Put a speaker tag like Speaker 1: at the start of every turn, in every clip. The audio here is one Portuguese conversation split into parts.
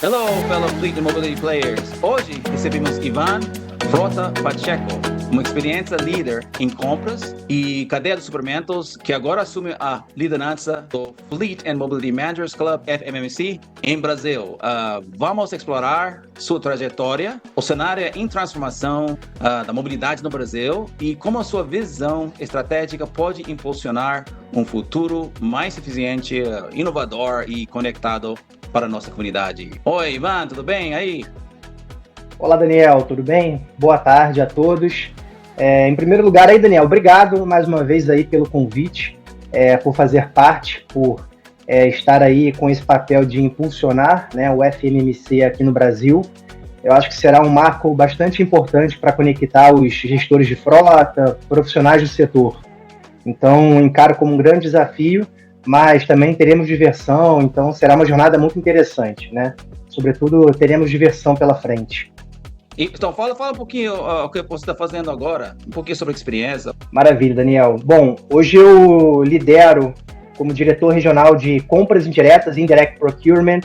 Speaker 1: Hello, fellow Fleet and Mobility players. Hoje recebemos Ivan Frota Pacheco, uma experiência líder em compras e cadeia de suprimentos que agora assume a liderança do Fleet and Mobility Managers Club FMMC em Brasil. Vamos explorar sua trajetória, o cenário em transformação da mobilidade no Brasil e como a sua visão estratégica pode impulsionar um futuro mais eficiente, inovador e conectado para a nossa comunidade. Oi, Ivan, tudo bem aí?
Speaker 2: Olá, Daniel, tudo bem? Boa tarde a todos. Em primeiro lugar, aí, Daniel, obrigado mais uma vez aí pelo convite, por fazer parte, por estar aí com esse papel de impulsionar, né, o FMMC aqui no Brasil. Eu acho que será um marco bastante importante para conectar os gestores de frota, profissionais do setor. Então, encaro como um grande desafio, mas também teremos diversão, então será uma jornada muito interessante, né? Sobretudo, teremos diversão pela frente.
Speaker 1: Então, fala um pouquinho o que você está fazendo agora, um pouquinho sobre a experiência.
Speaker 2: Maravilha, Daniel. Bom, hoje eu lidero como diretor regional de compras indiretas e indirect procurement,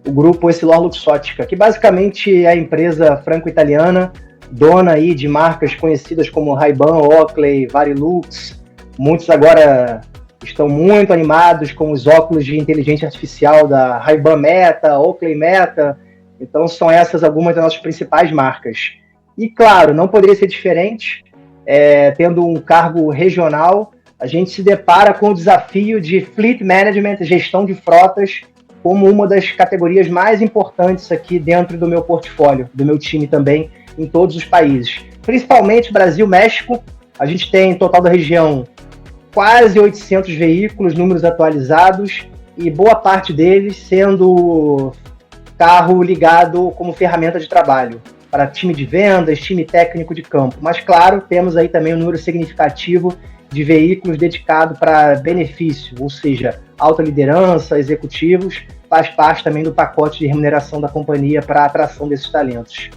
Speaker 2: o grupo Essilor-Luxottica, que basicamente é a empresa franco-italiana, dona aí de marcas conhecidas como Ray-Ban, Oakley, Varilux. Muitos agora estão muito animados com os óculos de inteligência artificial da Ray-Ban Meta, Oakley Meta. Então são essas algumas das nossas principais marcas. E claro, não poderia ser diferente, tendo um cargo regional, a gente se depara com o desafio de Fleet Management, gestão de frotas, como uma das categorias mais importantes aqui dentro do meu portfólio, do meu time também, em todos os países. Principalmente Brasil, México, a gente tem em total da região quase 800 veículos, números atualizados, e boa parte deles sendo carro ligado como ferramenta de trabalho para time de vendas, time técnico de campo. Mas, claro, temos aí também um número significativo de veículos dedicados para benefício, ou seja, alta liderança, executivos, faz parte também do pacote de remuneração da companhia para a atração desses talentos.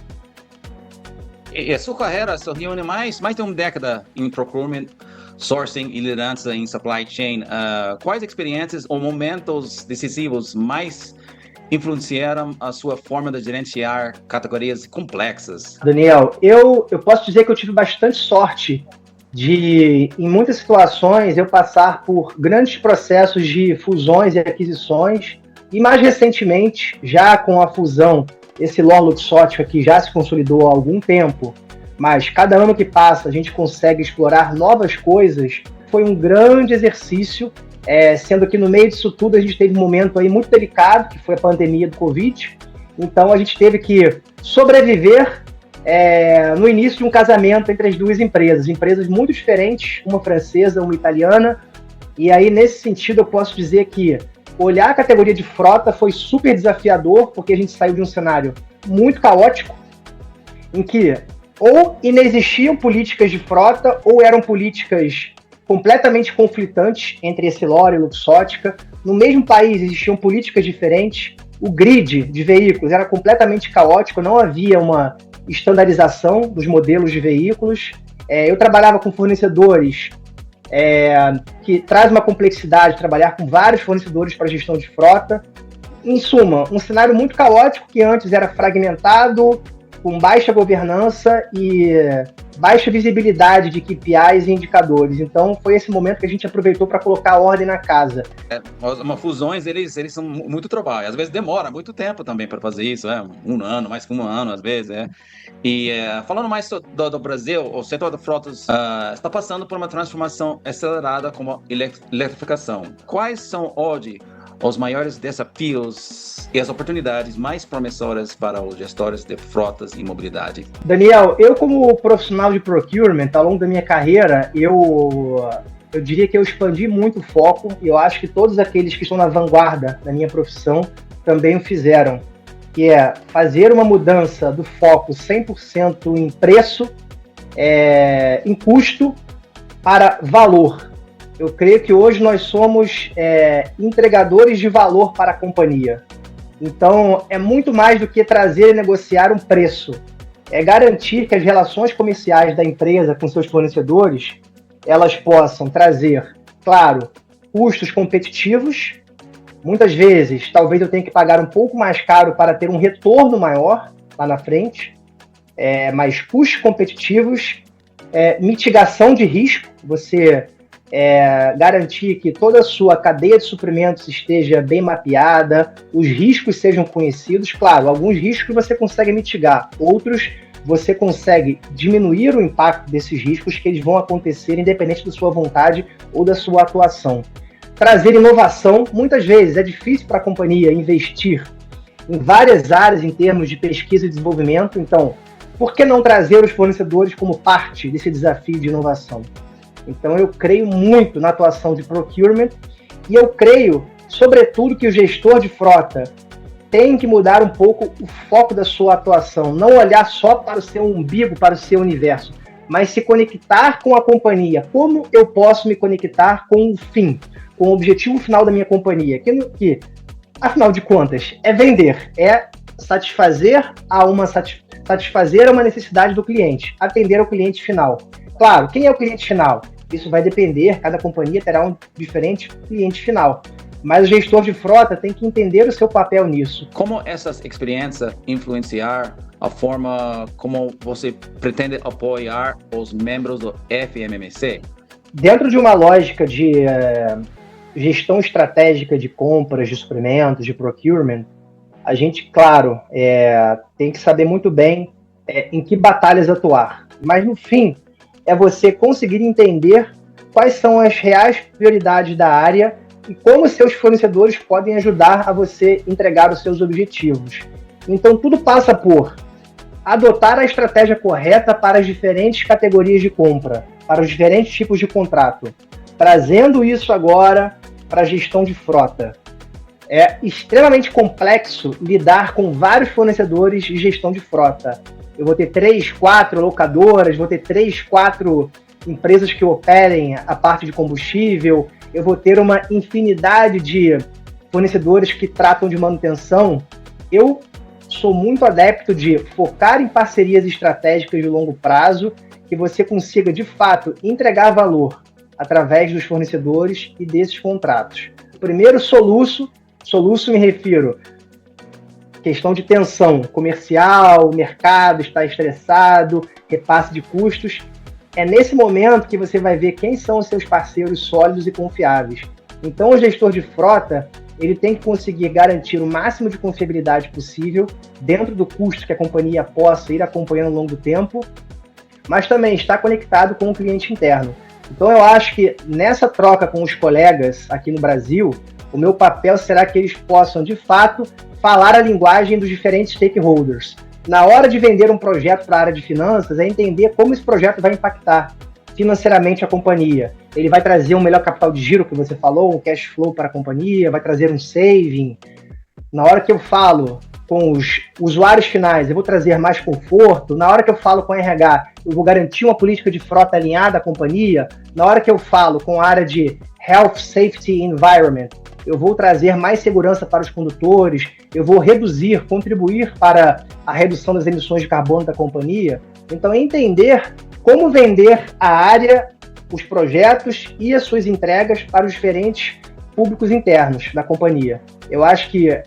Speaker 1: E a sua carreira se reúne mais de uma década em procurement, sourcing e liderança em supply chain. Quais experiências ou momentos decisivos mais influenciaram a sua forma de gerenciar categorias complexas?
Speaker 2: Daniel, eu posso dizer que eu tive bastante sorte de, em muitas situações, eu passar por grandes processos de fusões e aquisições, e mais recentemente, já com a fusão Essilor-Luxottica, que já se consolidou há algum tempo, mas cada ano que passa a gente consegue explorar novas coisas, foi um grande exercício, sendo que no meio disso tudo a gente teve um momento aí muito delicado, que foi a pandemia do Covid, então a gente teve que sobreviver no início de um casamento entre as duas empresas muito diferentes, uma francesa, uma italiana, e aí nesse sentido eu posso dizer que olhar a categoria de frota foi super desafiador, porque a gente saiu de um cenário muito caótico, em que ou inexistiam políticas de frota, ou eram políticas completamente conflitantes entre Essilor e Luxottica. No mesmo país existiam políticas diferentes, o grid de veículos era completamente caótico, não havia uma estandarização dos modelos de veículos. Eu trabalhava com fornecedores que traz uma complexidade, trabalhar com vários fornecedores para gestão de frota. Em suma, um cenário muito caótico que antes era fragmentado, com baixa governança e baixa visibilidade de KPIs e indicadores. Então, foi esse momento que a gente aproveitou para colocar ordem na casa.
Speaker 1: Fusões, eles são muito trabalho. Às vezes demora muito tempo também para fazer isso, um ano, mais que um ano, às vezes. E falando mais do Brasil, o setor de frotas está passando por uma transformação acelerada como a eletrificação. Quais são hoje os maiores desafios e as oportunidades mais promissoras para os gestores de frotas e mobilidade?
Speaker 2: Daniel, eu como profissional de procurement, ao longo da minha carreira, eu diria que eu expandi muito o foco, e eu acho que todos aqueles que estão na vanguarda da minha profissão também o fizeram, que é fazer uma mudança do foco 100% em preço, em custo, para valor. Eu creio que hoje nós somos entregadores de valor para a companhia. Então, é muito mais do que trazer e negociar um preço. É garantir que as relações comerciais da empresa com seus fornecedores, elas possam trazer, claro, custos competitivos, Muitas vezes, talvez eu tenha que pagar um pouco mais caro para ter um retorno maior lá na frente, mas custos competitivos, mitigação de risco, você garantir que toda a sua cadeia de suprimentos esteja bem mapeada, os riscos sejam conhecidos. Claro, alguns riscos você consegue mitigar, outros você consegue diminuir o impacto desses riscos, que eles vão acontecer independente da sua vontade ou da sua atuação. Trazer inovação, muitas vezes é difícil para a companhia investir em várias áreas em termos de pesquisa e desenvolvimento, então, por que não trazer os fornecedores como parte desse desafio de inovação? Então, eu creio muito na atuação de procurement e eu creio, sobretudo, que o gestor de frota tem que mudar um pouco o foco da sua atuação, não olhar só para o seu umbigo, para o seu universo, mas se conectar com a companhia. Como eu posso me conectar com o fim, com o objetivo final da minha companhia? Que afinal de contas, é vender, é satisfazer a uma necessidade do cliente, atender ao cliente final. Claro, quem é o cliente final? Isso vai depender, cada companhia terá um diferente cliente final. Mas o gestor de frota tem que entender o seu papel nisso.
Speaker 1: Como essas experiências influenciar a forma como você pretende apoiar os membros do FMMC?
Speaker 2: Dentro de uma lógica de gestão estratégica de compras, de suprimentos, de procurement, a gente, claro, tem que saber muito bem em que batalhas atuar. Mas, no fim, é você conseguir entender quais são as reais prioridades da área e como seus fornecedores podem ajudar a você entregar os seus objetivos. Então, tudo passa por adotar a estratégia correta para as diferentes categorias de compra, para os diferentes tipos de contrato, trazendo isso agora para a gestão de frota. É extremamente complexo lidar com vários fornecedores de gestão de frota. Eu vou ter 3, 4 locadoras, vou ter 3, 4 empresas que operem a parte de combustível, eu vou ter uma infinidade de fornecedores que tratam de manutenção. Eu sou muito adepto de focar em parcerias estratégicas de longo prazo, que você consiga, de fato, entregar valor através dos fornecedores e desses contratos. Primeiro, soluço me refiro questão de tensão comercial, o mercado está estressado, repasse de custos. É nesse momento que você vai ver quem são os seus parceiros sólidos e confiáveis. Então, o gestor de frota, ele tem que conseguir garantir o máximo de confiabilidade possível dentro do custo que a companhia possa ir acompanhando ao longo do tempo, mas também está conectado com o cliente interno. Então, eu acho que nessa troca com os colegas aqui no Brasil, o meu papel será que eles possam, de fato, falar a linguagem dos diferentes stakeholders. Na hora de vender um projeto para a área de finanças, é entender como esse projeto vai impactar financeiramente a companhia. Ele vai trazer um melhor capital de giro, que você falou, um cash flow para a companhia, vai trazer um saving. Na hora que eu falo com os usuários finais, eu vou trazer mais conforto. Na hora que eu falo com a RH, eu vou garantir uma política de frota alinhada à companhia. Na hora que eu falo com a área de Health, Safety e Environment, eu vou trazer mais segurança para os condutores, eu vou contribuir para a redução das emissões de carbono da companhia. Então, entender como vender a área, os projetos e as suas entregas para os diferentes públicos internos da companhia. Eu acho que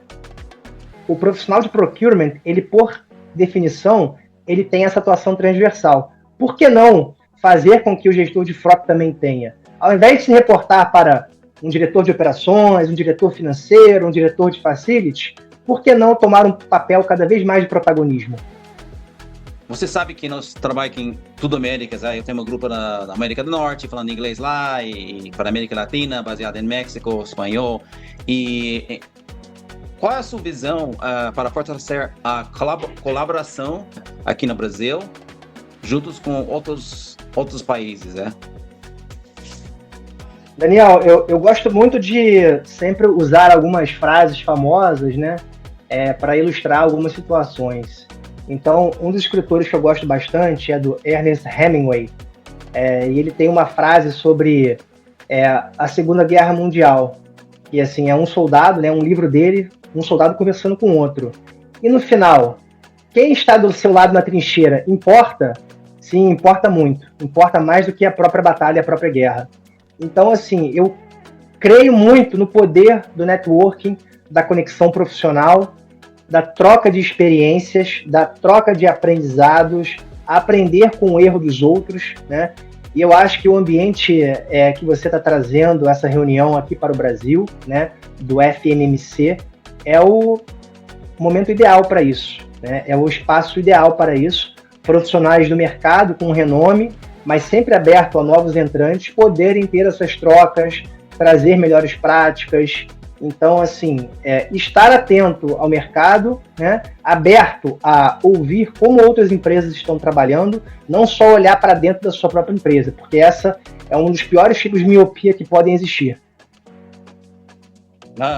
Speaker 2: o profissional de procurement, ele, por definição, ele tem essa atuação transversal. Por que não fazer com que o gestor de frota também tenha? Ao invés de se reportar para um diretor de operações, um diretor financeiro, um diretor de facilities, por que não tomar um papel cada vez mais de protagonismo?
Speaker 1: Você sabe que nós trabalhamos em toda a América, sabe? Eu tenho um grupo na América do Norte, falando inglês lá, e para a América Latina, baseado em México, espanhol. E qual é a sua visão para fortalecer a colaboração aqui no Brasil, juntos com outros países, né?
Speaker 2: Daniel, eu gosto muito de sempre usar algumas frases famosas, né, para ilustrar algumas situações. Então, um dos escritores que eu gosto bastante é do Ernest Hemingway, e ele tem uma frase sobre a Segunda Guerra Mundial, e assim, é um soldado, né, um livro dele, um soldado conversando com outro. E no final, quem está do seu lado na trincheira importa? Sim, importa muito. Importa mais do que a própria batalha, a própria guerra. Então, assim, eu creio muito no poder do networking, da conexão profissional, da troca de experiências, da troca de aprendizados, aprender com o erro dos outros, né? E eu acho que o ambiente que você está trazendo, essa reunião aqui para o Brasil, né, do FNMC, é o momento ideal para isso, né? É o espaço ideal para isso. Profissionais do mercado com renome, mas sempre aberto a novos entrantes, poderem ter essas trocas, trazer melhores práticas. Então, assim, estar atento ao mercado, né, aberto a ouvir como outras empresas estão trabalhando, não só olhar para dentro da sua própria empresa, porque essa é um dos piores tipos de miopia que podem existir.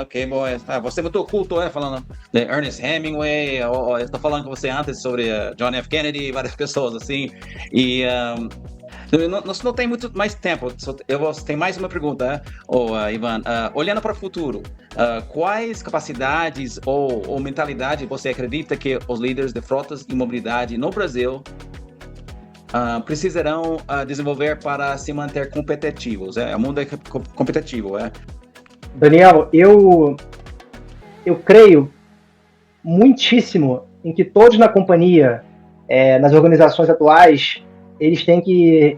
Speaker 1: Ok, bom. Você é muito culto, falando de Ernest Hemingway, eu estou falando com você antes sobre John F. Kennedy, várias pessoas assim, e nós não tem muito mais tempo, eu tenho mais uma pergunta, Ivan. Olhando para o futuro, quais capacidades ou mentalidade você acredita que os líderes de frotas e mobilidade no Brasil precisarão desenvolver para se manter competitivos? O mundo é competitivo,
Speaker 2: Daniel, eu creio muitíssimo em que todos na companhia, nas organizações atuais, eles têm que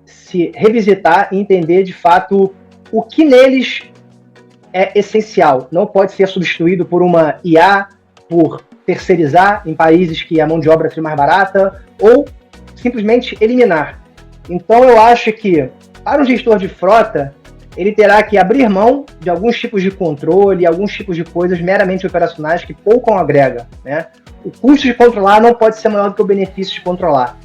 Speaker 2: se revisitar e entender de fato o que neles é essencial. Não pode ser substituído por uma IA, por terceirizar em países que a mão de obra seja mais barata, ou simplesmente eliminar. Então eu acho que para um gestor de frota, ele terá que abrir mão de alguns tipos de controle, alguns tipos de coisas meramente operacionais que pouco agrega, né? O custo de controlar não pode ser maior do que o benefício de controlar.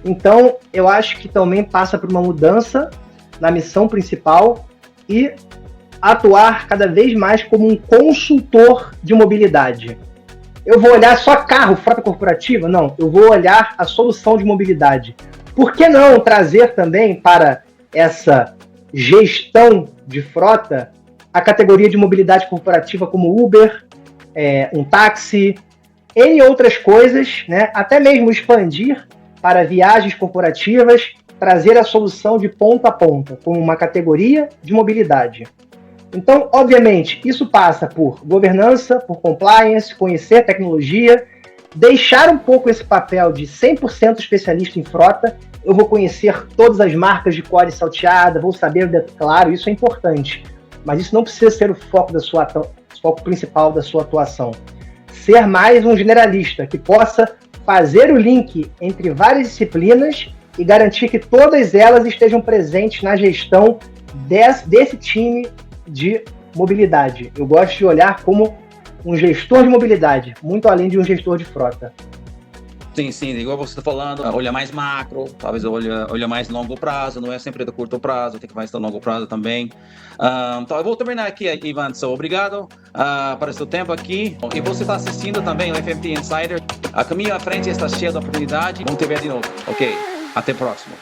Speaker 2: Então, eu acho que também passa por uma mudança na missão principal e atuar cada vez mais como um consultor de mobilidade. Eu vou olhar só carro, frota corporativa? Não, eu vou olhar a solução de mobilidade. Por que não trazer também para essa gestão de frota a categoria de mobilidade corporativa como Uber, um táxi, N outras coisas, né? Até mesmo expandir para viagens corporativas, trazer a solução de ponta a ponta, como uma categoria de mobilidade. Então, obviamente, isso passa por governança, por compliance, conhecer tecnologia, deixar um pouco esse papel de 100% especialista em frota. Eu vou conhecer todas as marcas de core salteada, vou saber, claro, isso é importante, mas isso não precisa ser o foco foco principal da sua atuação. Ser mais um generalista que possa fazer o link entre várias disciplinas e garantir que todas elas estejam presentes na gestão desse time de mobilidade. Eu gosto de olhar como um gestor de mobilidade, muito além de um gestor de frota.
Speaker 1: Sim, igual você está falando, olha mais macro, talvez olha mais longo prazo, não é sempre do curto prazo, tem que mais do longo prazo também. Então eu vou terminar aqui, Ivan, obrigado para o seu tempo aqui. E você está assistindo também o FMT Insider. A caminho à frente está cheio de oportunidade. Vamos te ver de novo. Ok, até o próximo.